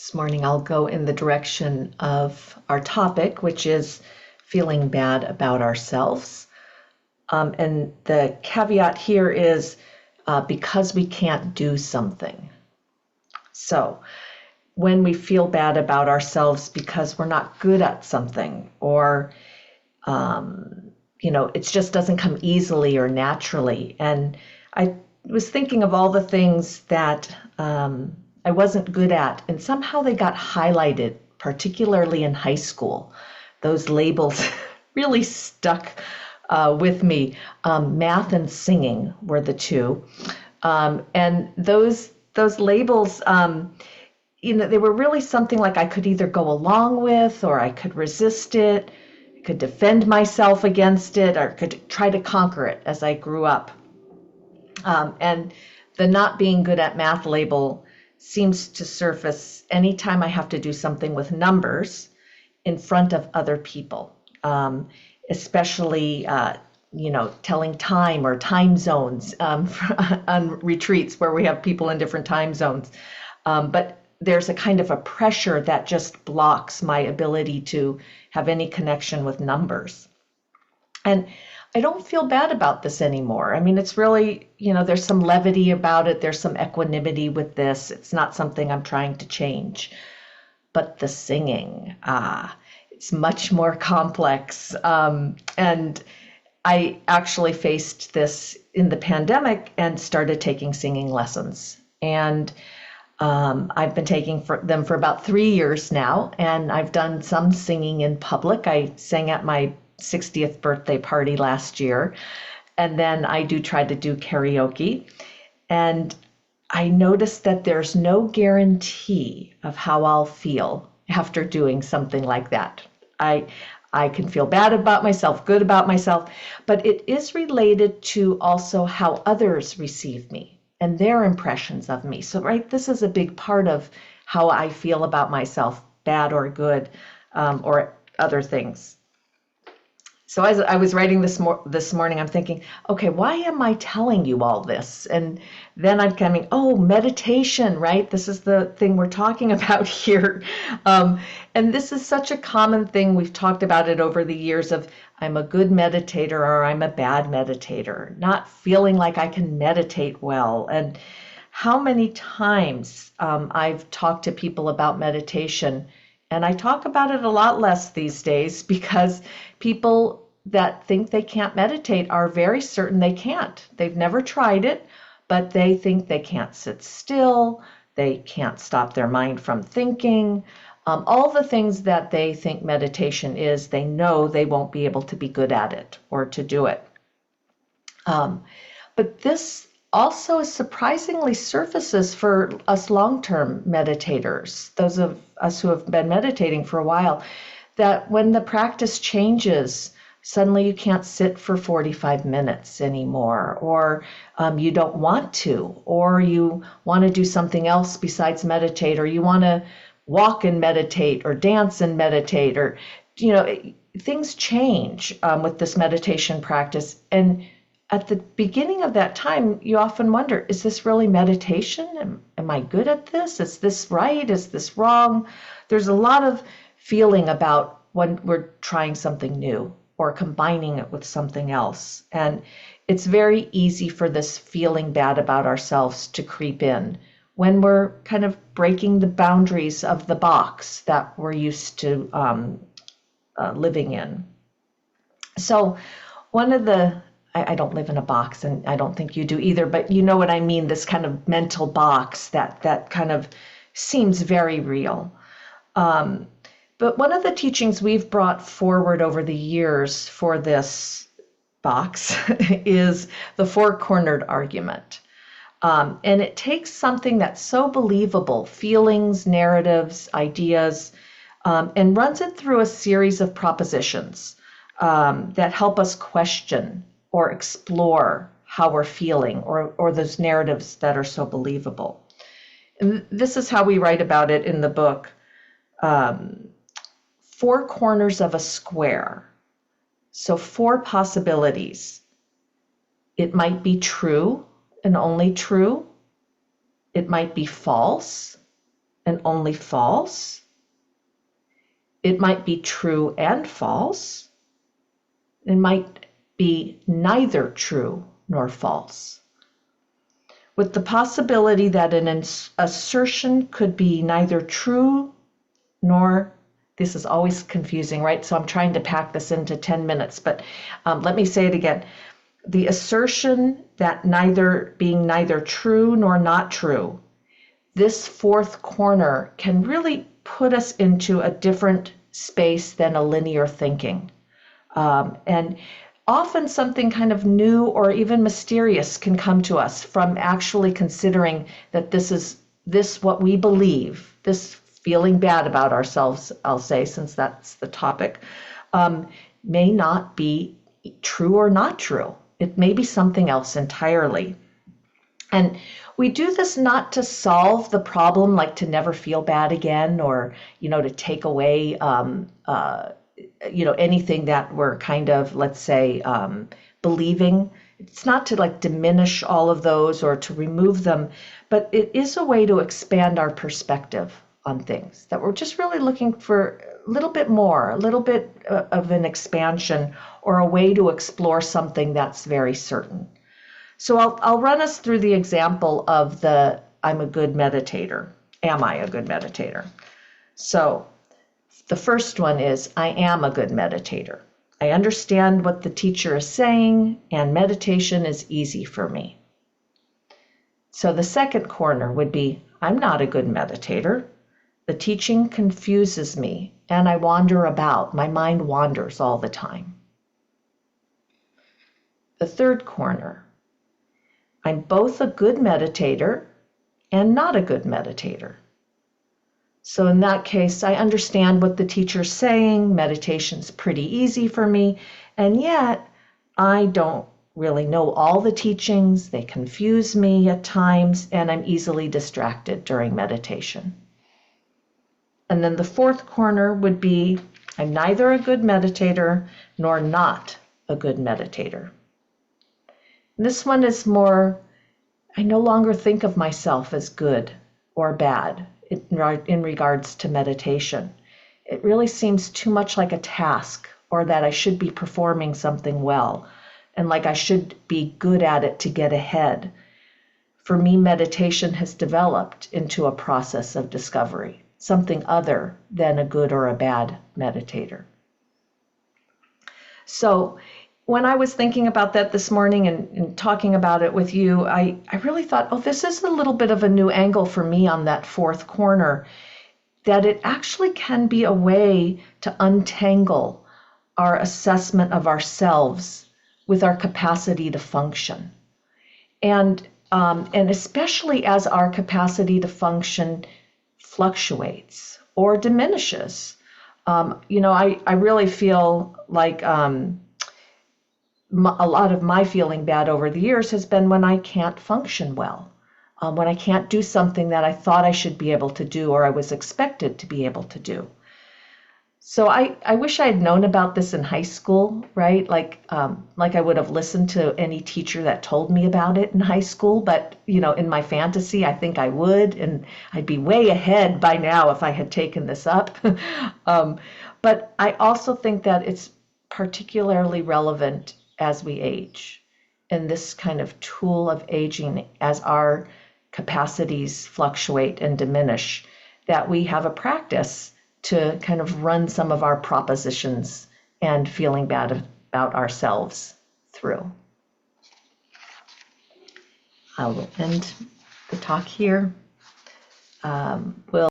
This morning I'll go in the direction of our topic, which is feeling bad about ourselves. And the caveat here is because we can't do something. So when we feel bad about ourselves because we're not good at something, or it just doesn't come easily or naturally. And I was thinking of all the things that I wasn't good at, and somehow they got highlighted, particularly in high school. Those labels really stuck with me. Math and singing were the two. And those labels, they were really something like I could either go along with, or I could resist it, I could defend myself against it, or could try to conquer it as I grew up. And the not being good at math label seems to surface anytime I have to do something with numbers in front of other people, especially telling time or time zones on retreats where we have people in different time zones. But there's a kind of a pressure that just blocks my ability to have any connection with numbers. And I don't feel bad about this anymore. I mean, it's really, there's some levity about it. There's some equanimity with this. It's not something I'm trying to change. But the singing, it's much more complex. And I actually faced this in the pandemic and started taking singing lessons. And I've been taking them for about 3 years now. And I've done some singing in public. I sang at my 60th birthday party last year. And then I do try to do karaoke. And I noticed that there's no guarantee of how I'll feel after doing something like that. I can feel bad about myself, good about myself, but it is related to also how others receive me and their impressions of me. So, right, this is a big part of how I feel about myself, bad or good, or other things. So as I was writing this morning, I'm thinking, okay, why am I telling you all this? And then I'm coming, meditation, right? This is the thing we're talking about here. And this is such a common thing. We've talked about it over the years of I'm a good meditator or I'm a bad meditator, not feeling like I can meditate well. And how many times I've talked to people about meditation, and I talk about it a lot less these days because people that think they can't meditate are very certain they can't. They've never tried it, but they think they can't sit still, they can't stop their mind from thinking. All the things that they think meditation is, they know they won't be able to be good at it or to do it. But this also surprisingly surfaces for us long-term meditators, those of us who have been meditating for a while, that when the practice changes, suddenly you can't sit for 45 minutes anymore, or you don't want to, or you want to do something else besides meditate, or you want to walk and meditate, or dance and meditate, or, things change with this meditation practice. And at the beginning of that time, you often wonder, is this really meditation? Am I good at this? Is this right? Is this wrong? There's a lot of feeling about when we're trying something new or combining it with something else. And it's very easy for this feeling bad about ourselves to creep in when we're kind of breaking the boundaries of the box that we're used to living in. So one of I don't live in a box, and I don't think you do either, but you know what I mean, this kind of mental box that kind of seems very real. But one of the teachings we've brought forward over the years for this box is the four-cornered argument. And it takes something that's so believable, feelings, narratives, ideas, and runs it through a series of propositions that help us question or explore how we're feeling, or those narratives that are so believable. And this is how we write about it in the book. 4 corners of a square. So 4 possibilities. It might be true and only true. It might be false. and only false. It might be true and false. It might be neither true nor false, with the possibility that an assertion could be neither true nor, this is always confusing, right? So I'm trying to pack this into 10 minutes, but let me say it again. The assertion that neither true nor not true, this fourth corner can really put us into a different space than a linear thinking. And often something kind of new or even mysterious can come to us from actually considering that this what we believe, this feeling bad about ourselves, I'll say, since that's the topic, may not be true or not true. It may be something else entirely. And we do this not to solve the problem, like to never feel bad again, or, to take away, anything that we're kind of, let's say, believing. It's not to like diminish all of those or to remove them, but it is a way to expand our perspective on things, that we're just really looking for a little bit more, a little bit of an expansion or a way to explore something that's very certain. So I'll run us through the example of I'm a good meditator. Am I a good meditator? So the first one is, I am a good meditator. I understand what the teacher is saying, and meditation is easy for me. So the second corner would be, I'm not a good meditator. The teaching confuses me, and I wander about. My mind wanders all the time. The third corner, I'm both a good meditator and not a good meditator. So in that case, I understand what the teacher's saying, meditation's pretty easy for me, and yet I don't really know all the teachings, they confuse me at times, and I'm easily distracted during meditation. And then the fourth corner would be, I'm neither a good meditator nor not a good meditator. This one is more, I no longer think of myself as good or bad in regards to meditation. It really seems too much like a task, or that I should be performing something well, and like I should be good at it to get ahead. For me, meditation has developed into a process of discovery, something other than a good or a bad meditator. So when I was thinking about that this morning and talking about it with you, I really thought, this is a little bit of a new angle for me on that fourth corner, that it actually can be a way to untangle our assessment of ourselves with our capacity to function. And especially as our capacity to function fluctuates or diminishes. I really feel like a lot of my feeling bad over the years has been when I can't function well, when I can't do something that I thought I should be able to do or I was expected to be able to do. So I wish I had known about this in high school, right? Like I would have listened to any teacher that told me about it in high school. But, in my fantasy, I think I would, and I'd be way ahead by now if I had taken this up. But I also think that it's particularly relevant as we age, and this kind of tool of aging as our capacities fluctuate and diminish, that we have a practice to kind of run some of our propositions and feeling bad about ourselves through. I will end the talk here. We'll